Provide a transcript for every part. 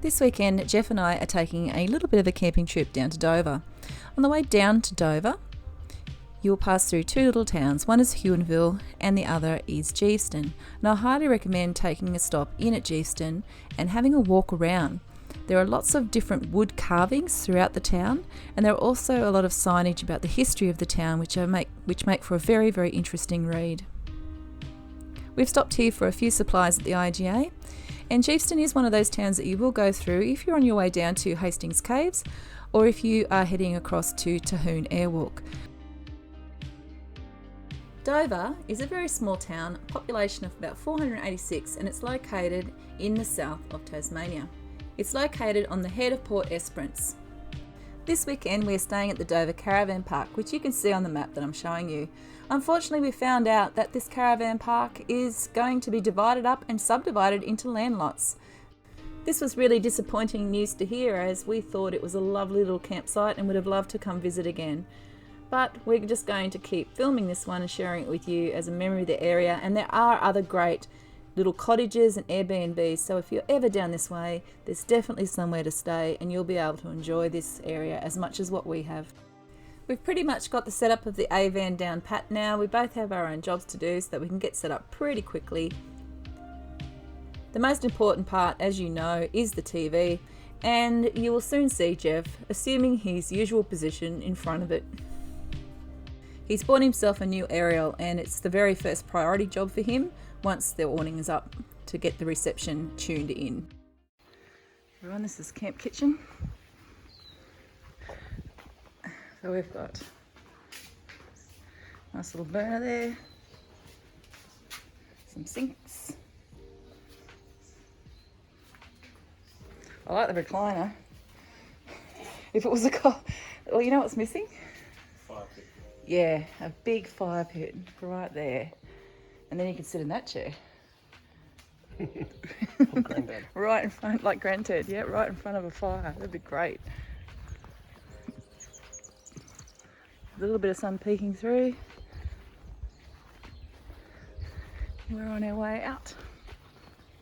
This weekend, Jeff and I are taking a little bit of a camping trip down to Dover. On the way down to Dover, you'll pass through two little towns. One is Huonville and the other is Geeveston. And I highly recommend taking a stop in at Geeveston and having a walk around. There are lots of different wood carvings throughout the town, and there are also a lot of signage about the history of the town which make for a very, very interesting read. We've stopped here for a few supplies at the IGA, and Geeveston is one of those towns that you will go through if you're on your way down to Hastings Caves or if you are heading across to Terhune Airwalk. Dover is a very small town, population of about 486, and it's located in the south of Tasmania. It's located on the head of Port Esperance. This weekend we're staying at the Dover Caravan Park, which you can see on the map that I'm showing you. Unfortunately, we found out that this caravan park is going to be divided up and subdivided into land lots. This was really disappointing news to hear, as we thought it was a lovely little campsite and would have loved to come visit again. But we're just going to keep filming this one and sharing it with you as a memory of the area, and there are other great little cottages and Airbnbs, so if you're ever down this way, there's definitely somewhere to stay and you'll be able to enjoy this area as much as what we have. We've pretty much got the setup of the A-van down pat now. We both have our own jobs to do so that we can get set up pretty quickly. The most important part, as you know, is the TV, and you will soon see Jeff assuming his usual position in front of it. He's bought himself a new aerial, and it's the very first priority job for him once the awning is up to get the reception tuned in. Everyone, this is Camp Kitchen. So we've got a nice little burner there, some sinks. I like the recliner. If it was a car, well, you know what's missing? Fire pit. Yeah, a big fire pit right there. And then you can sit in that chair. Granddad. Right in front, like Granddad, yeah, right in front of a fire. That'd be great. A little bit of sun peeking through. We're on our way out.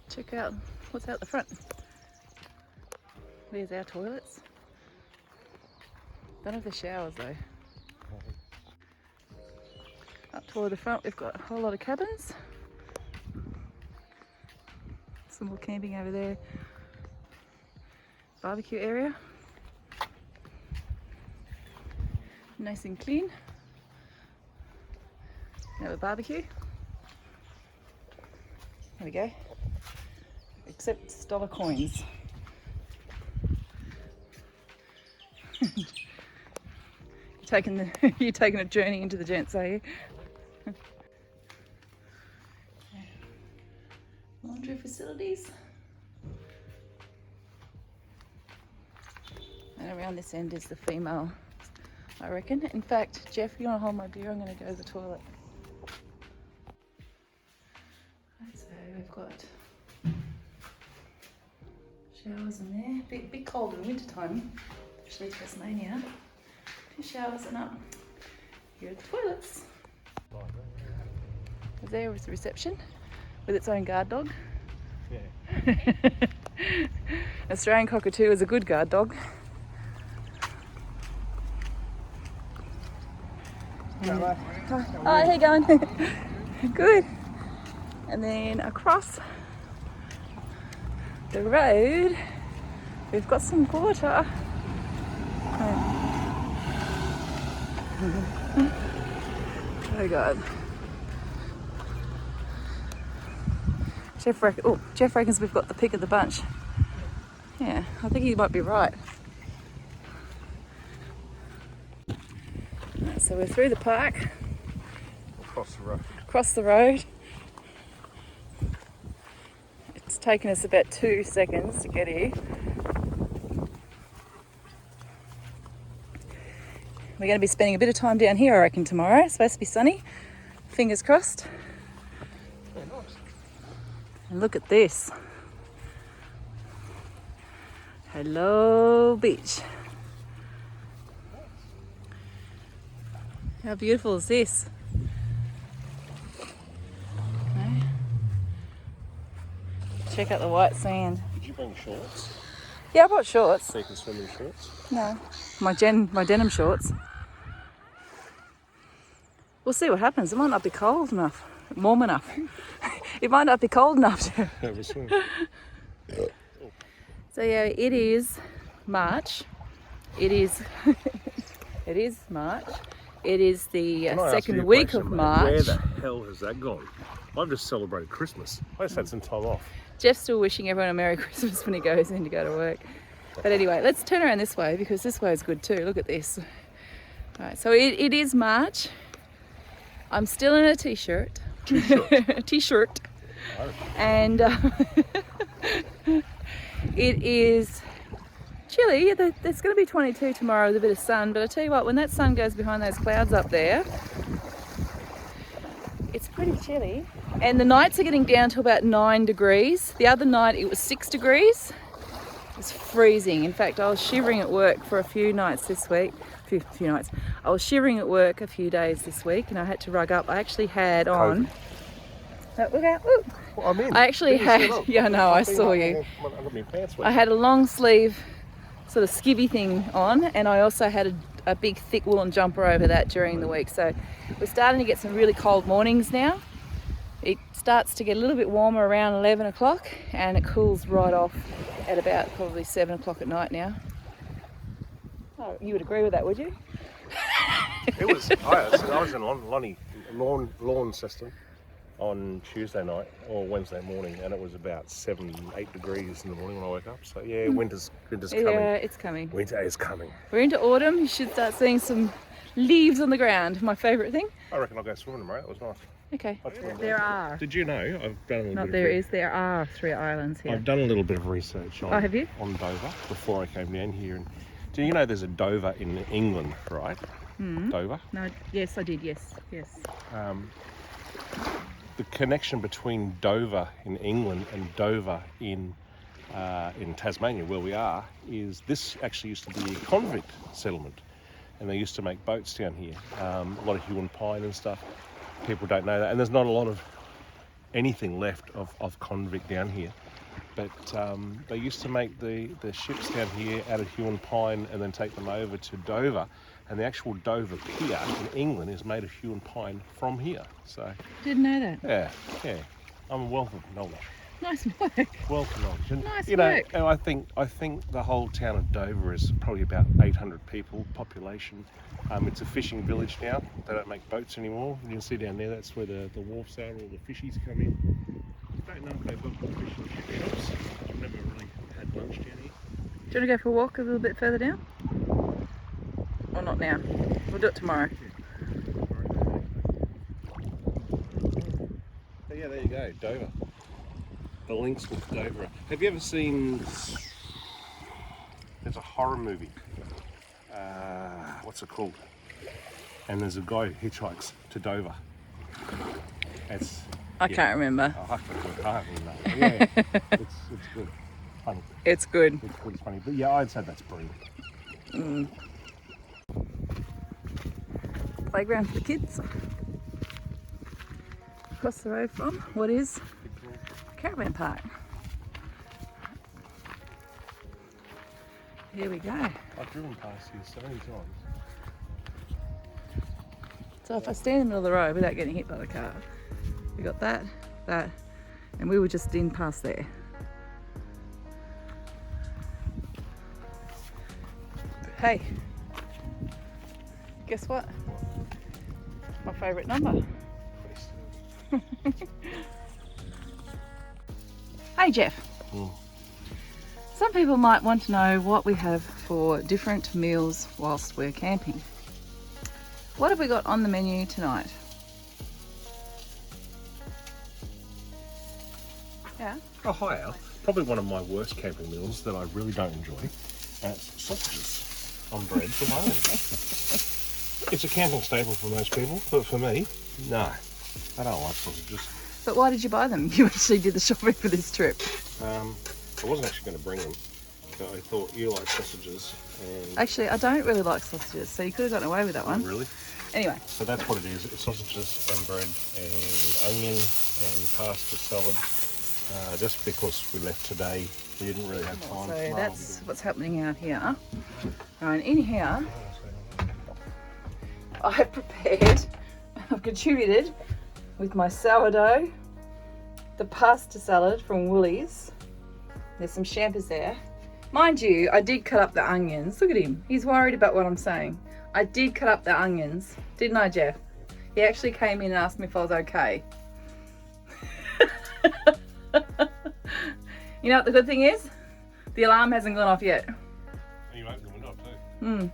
Check out what's out the front. There's our toilets. Don't have the showers though. Up toward the front we've got a whole lot of cabins. Some more camping over there. Barbecue area. Nice and clean. Now the barbecue. There we go. Except dollar coins. You're taking a journey into the gents, are you? Laundry facilities. And around this end is the female, I reckon. In fact, Jeff, you want to hold my beer? I'm going to go to the toilet. So we've got showers in there. Bit cold in winter time, especially Tasmania. 2 showers and up. Here are the toilets. There is the reception with its own guard dog. Yeah. Australian cockatoo is a good guard dog. Hello. Oh, how you going? Good. And then across the road, we've got some water. Oh God. Jeff reckons we've got the pick of the bunch. Yeah, I think he might be right. Right, so we're through the park. Across the road. Across the road. It's taken us about 2 seconds to get here. We're going to be spending a bit of time down here, I reckon, tomorrow. It's supposed to be sunny. Fingers crossed. Very nice. And look at this. Hello, beach. How beautiful is this? Okay. Check out the white sand. Did you bring shorts? Yeah, I brought shorts. So you can swim in shorts. No. My denim shorts. We'll see what happens. It might not be cold enough. Warm enough. It might not be cold enough to Have a swim. So yeah, it is March. It is it is March. It is the Can I ask you second a week question, of mate? March. Where the hell has that gone? I've just celebrated Christmas. I just had some time off. Jeff's still wishing everyone a Merry Christmas when he goes in to go to work. But anyway, let's turn around this way because this way is good too. Look at this. All right, so it is March. I'm still in a t-shirt. T-shirt. Oh. And it is chilly. There's going to be 22 tomorrow with a bit of sun, but I tell you what, when that sun goes behind those clouds up there, it's pretty chilly. And the nights are getting down to about 9 degrees. The other night it was 6 degrees. It was freezing. In fact, I was shivering at work for a few nights this week. Few nights. I was shivering at work a few days this week, and I had to rug up. I actually had on. Look out! Ooh. Well, I'm in. I actually had. Yeah, no, I saw you. I got my pants wet. I had a long sleeve sort of skivvy thing on, and I also had a big thick woolen jumper over that during the week. So we're starting to get some really cold mornings now. It starts to get a little bit warmer around 11 o'clock, and it cools right off at about probably 7 o'clock at night now. Oh, you would agree with that, would you? It was. I was in Lonnie lawn system on Tuesday night or Wednesday morning, and it was about 7-8 degrees in the morning when I woke up. So yeah, winter's coming. Yeah, it's coming. Winter is coming. We're into autumn. You should start seeing some leaves on the ground. My favourite thing. I reckon I'll go swimming tomorrow. That was nice. Okay. There are. Did you know I've done a little Not bit there of is. There are 3 islands here. I've done a little bit of research on, have you? on Dover before I came down here. And do you know there's a Dover in England, right? Dover? No. Yes, I did. Yes. The connection between Dover in England and Dover in Tasmania, where we are, is this actually used to be a convict settlement, and they used to make boats down here. A lot of hue and pine and stuff. People don't know that, and there's not a lot of anything left of convict down here. But they used to make the ships down here out of hue and pine and then take them over to Dover. And the actual Dover pier in England is made of hue and pine from here. So Didn't know that. yeah. I'm a wealth of knowledge. Nice work. Wealth of knowledge. And, Nice you know, work. and I think the whole town of Dover is probably about 800 people population. It's a fishing village now. They don't make boats anymore. You can see down there, that's where the wharfs are, all the fishies come in. I don't know if they've got good fish and chip shops. I've never really had lunch down here. Do you want to go for a walk a little bit further down? Or not now? We'll do it tomorrow. Oh, yeah, there you go, Dover. The links with Dover. Have you ever seen... There's a horror movie. What's it called? And there's a guy who hitchhikes to Dover. I can't remember. Oh, I haven't know. Yeah, it's good. Funny. It's good. It's good, it's funny. But yeah, I'd say that's brilliant. Playground for the kids. Across the road from what is caravan park. Here we go. I've driven past here so many times. So if I stand in the middle of the road without getting hit by the car, we got that, and we were just in past there. Hey, guess what? My favourite number. Hey Jeff. Some people might want to know what we have for different meals whilst we're camping. What have we got on the menu tonight? Yeah. Oh, hi Al. Probably one of my worst camping meals that I really don't enjoy. And it's sausages on bread from home. It's a camping staple for most people, but for me, no. I don't like sausages. But why did you buy them? You actually did the shopping for this trip. I wasn't actually going to bring them, but I thought you like sausages. And Actually, I don't really like sausages, so you could have gotten away with that one. Really? Anyway. So that's what it is. It's sausages and bread and onion and pasta salad Just because we left today, we didn't really have time. So that's what's happening out here. Right, in here, I've prepared, I've contributed with my sourdough, the pasta salad from Woolies. There's some champers there. Mind you, I did cut up the onions. Look at him. He's worried about what I'm saying. I did cut up the onions, didn't I, Jeff? He actually came in and asked me if I was okay. You know what the good thing is? The alarm hasn't gone off yet. You opened the window too.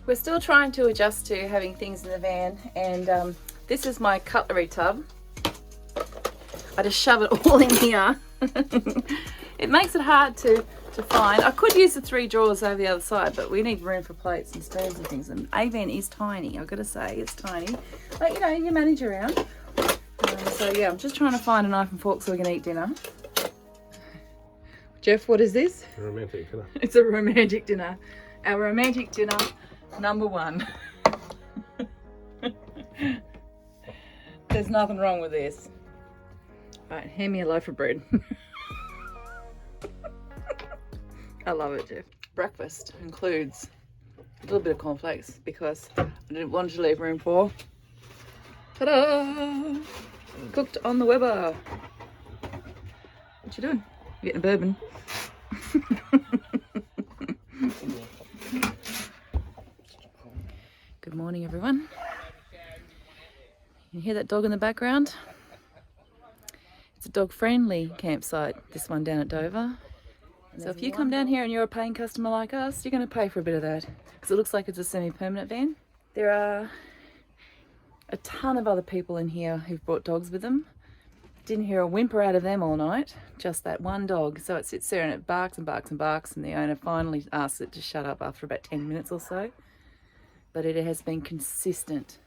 We're still trying to adjust to having things in the van, and this is my cutlery tub. I just shove it all in here. It makes it hard to find. I could use the 3 drawers over the other side, but we need room for plates and spoons and things, and a van is tiny, I've got to say, it's tiny. But you know, you manage around. So yeah, I'm just trying to find a knife and fork so we can eat dinner. Jeff, what is this? A romantic dinner. It's a romantic dinner. Our romantic dinner number 1. There's nothing wrong with this. Right, hand me a loaf of bread. I love it, Jeff. Breakfast includes a little bit of cornflakes because I didn't want to leave room for, ta-da! Cooked on the Weber. What you doing? You're getting a bourbon. Good morning, everyone. You hear that dog in the background? It's a dog-friendly campsite, this one down at Dover. So if you come down here and you're a paying customer like us, you're going to pay for a bit of that, because it looks like it's a semi-permanent van. There are a ton of other people in here who've brought dogs with them. Didn't hear a whimper out of them all night, just that one dog. So it sits there and it barks and barks and barks, and the owner finally asks it to shut up after about 10 minutes or so. But it has been consistent.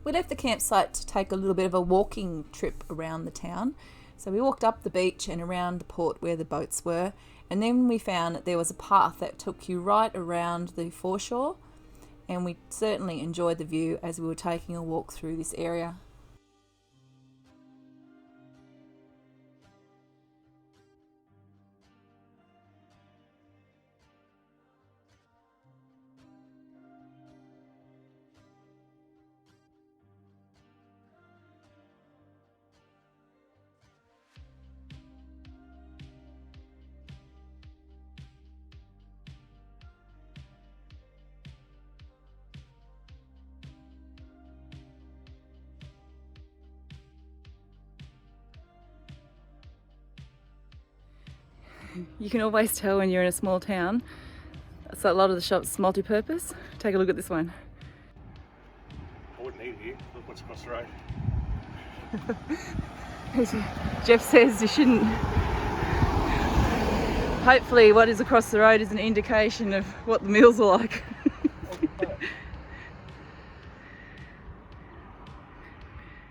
We left the campsite to take a little bit of a walking trip around the town. So we walked up the beach and around the port where the boats were, and then we found that there was a path that took you right around the foreshore, and we certainly enjoyed the view as we were taking a walk through this area. You can always tell when you're in a small town. So a lot of the shops multi-purpose. Take a look at this one. I wouldn't eat here. Look what's across the road. Jeff says you shouldn't. Hopefully what is across the road is an indication of what the meals are like.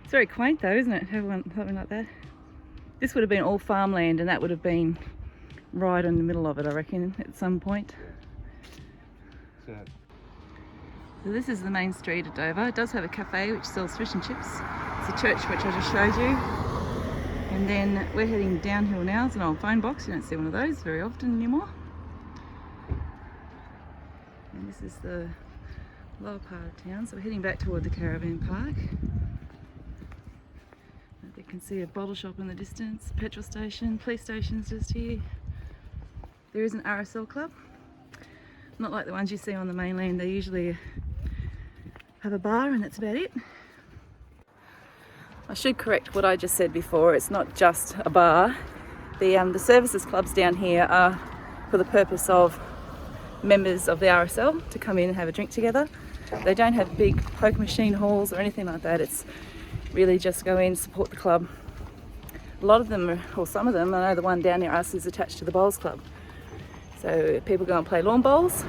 It's very quaint though, isn't it? Have something like that. This would have been all farmland, and that would have been right in the middle of it, I reckon, at some point. So this is the main street of Dover. It does have a cafe which sells fish and chips. It's a church which I just showed you. And then we're heading downhill now. It's an old phone box. You don't see one of those very often anymore. And this is the lower part of town. So we're heading back toward the caravan park. You can see a bottle shop in the distance, petrol station, police station's just here. There is an RSL club. Not like the ones you see on the mainland. They usually have a bar and that's about it. I should correct what I just said before. It's not just a bar. The services clubs down here are for the purpose of members of the RSL to come in and have a drink together. They don't have big poker machine halls or anything like that. It's really just go in, support the club. A lot of them, or some of them, I know the one down near us is attached to the bowls club. So people go and play lawn bowls,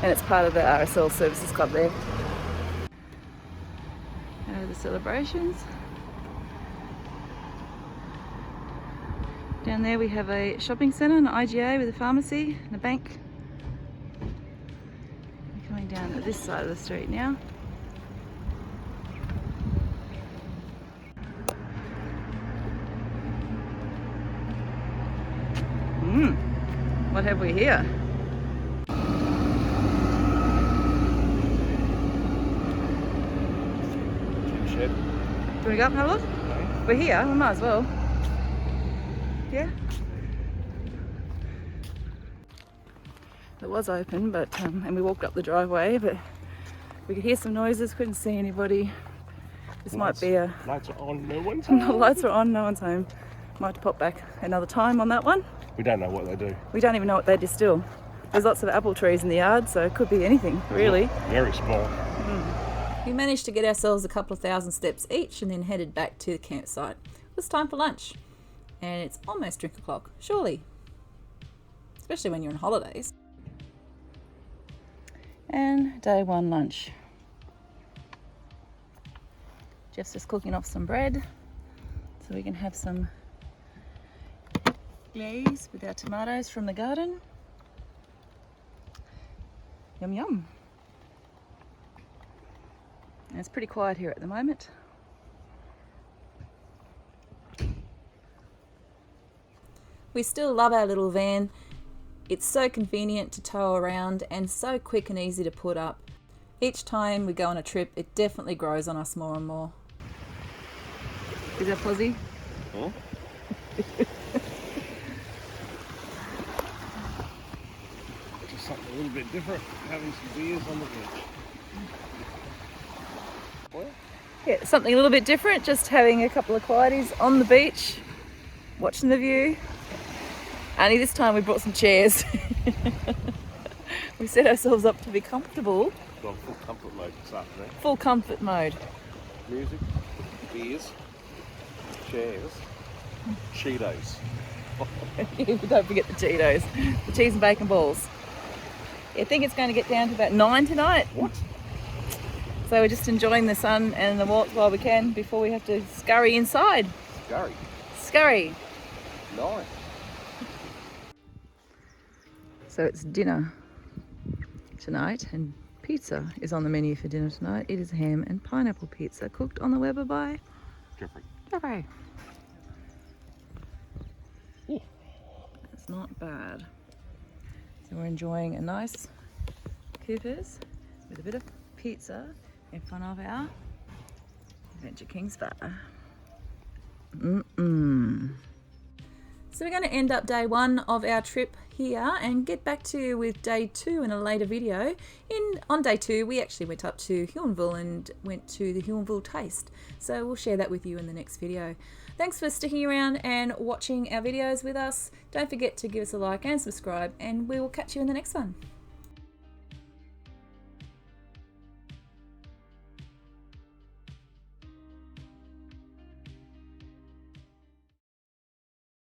and it's part of the RSL services club there. The celebrations. Down there we have a shopping centre, an IGA with a pharmacy and a bank. We're coming down to this side of the street now. What have we here? Shed. Do you want to go up and have a look? Okay. We're here, we might as well. Yeah. It was open, but and we walked up the driveway, but we could hear some noises, couldn't see anybody. This might be a... Lights are on, no one's home. The lights are on, no one's home. Might have to pop back another time on that one. We don't know what they do. We don't even know what they distill. There's lots of apple trees in the yard, so it could be anything, really. Very small. We managed to get ourselves a couple of thousand steps each and then headed back to the campsite. It was time for lunch. And it's almost drink o'clock, surely. Especially when you're on holidays. And day one lunch. Jeff's just cooking off some bread so we can have some glaze with our tomatoes from the garden. Yum yum. And it's pretty quiet here at the moment. We still love our little van. It's so convenient to tow around and so quick and easy to put up. Each time we go on a trip, it definitely grows on us more and more. Is that fuzzy? Huh? Just something a little bit different, having some beers on the beach. What? Yeah, something a little bit different, just having a couple of quieties on the beach, watching the view. Only this time we brought some chairs. We set ourselves up to be comfortable. Well, full comfort mode this afternoon. Full comfort mode. Music, beers, chairs, Cheetos. Don't forget the Cheetos, the cheese and bacon balls. I think it's going to get down to about 9 tonight. What? So we're just enjoying the sun and the walk while we can before we have to scurry inside. Scurry. Scurry. Nice. So it's dinner tonight, and pizza is on the menu for dinner tonight. It is ham and pineapple pizza cooked on the Weber by Jeffrey. Jeffrey. It's not bad. So we're enjoying a nice Cooper's with a bit of pizza in front of our Adventure Kings bar. So we're going to end up day one of our trip here and get back to you with day two in a later video. On day two, we actually went up to Howrah and went to the Howrah Taste. So we'll share that with you in the next video. Thanks for sticking around and watching our videos with us. Don't forget to give us a like and subscribe, and we will catch you in the next one.